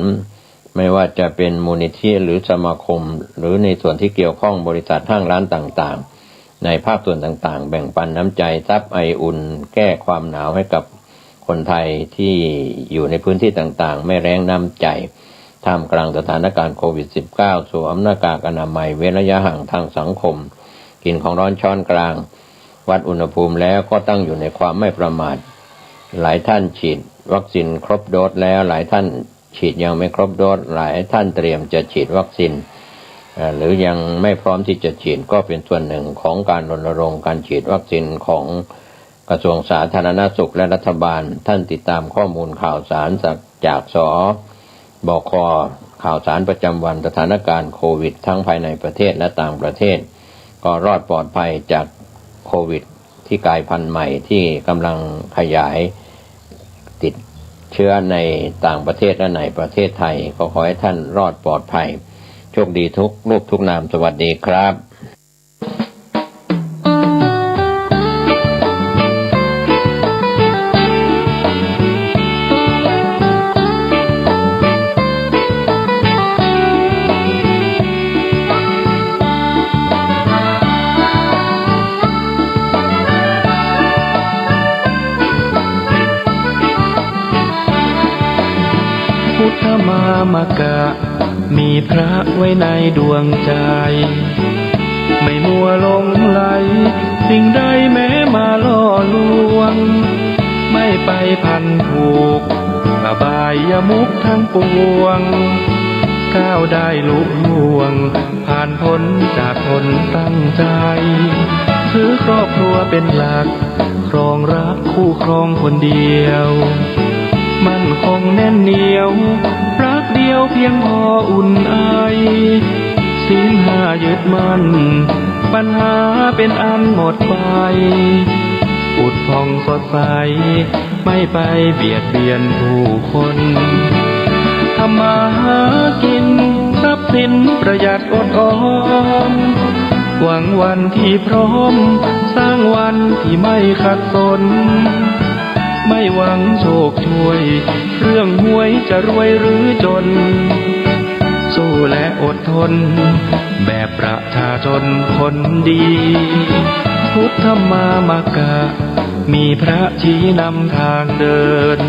ไม่ว่าจะเป็นมูลนิธิหรือสมาคมหรือในส่วนที่เกี่ยวข้องบริษัทห้างร้านต่างๆในภาคส่วนต่างๆแบ่งปันน้ำใจซับไออุ่นแก้ความหนาวให้กับคนไทยที่อยู่ในพื้นที่ต่างๆไม่แรงน้ำใจท่ามกลางสถานการณ์โควิด -19 สวมหน้ากากอนามัยเว้นระยะห่างทางสังคมกินของร้อนช้อนกลางวัดอุณหภูมิแล้วก็ตั้งอยู่ในความไม่ประมาทหลายท่านฉีดวัคซีนครบโดสแล้วหลายท่านฉีดยังไม่ครบโดสหลายท่านเตรียมจะฉีดวัคซีนหรือยังไม่พร้อมที่จะฉีดก็เป็นส่วนหนึ่งของการรณรงค์การฉีดวัคซีนของ กระทรวงสาธารณสุขและรัฐบาลท่านติดตามข้อมูลข่าวสารจากสบค.ข่าวสารประจำวันสถานการณ์โควิดทั้งภายในประเทศและต่างประเทศก็รอดปลอดภัยจากโควิดที่กลายพันธุ์ใหม่ที่กำลังขยายติดเชื้อในต่างประเทศและในประเทศไทยก็ขอให้ท่านรอดปลอดภัยโชคดีทุกรูปทุกนามสวัสดีครับพุทธมามกะมีพระไว้ในดวงใจไม่มัวหลงไหลสิ่งใดแม้มาล่อลวงไม่ไปพันผูกอบายมุขทั้งปวงก้าวได้ลุล่วงผ่านพ้นจากทนตั้งใจถือครอบครัวเป็นหลักครองรักคู่ครองคนเดียวมั่นคงแน่นเหนียวรักเดียวเพียงพออุ่นไอศีลห้ายึดมั่นปัญหาเป็นอันหมดไปผุดผ่องสดใสไม่ไปเบียดเบียนผู้คนทำมาหากินทรัพย์สินประหยัดอดออมหวังวันที่พร้อมสร้างวันที่ไม่ขัดสนไม่หวังโชคช่วยเรื่องหวยจะรวยหรือจนสู้และอดทนแบบประชาชนคนดีพุทธมามกะมีพระชี้นำทางเดิน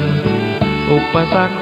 อุปสรรค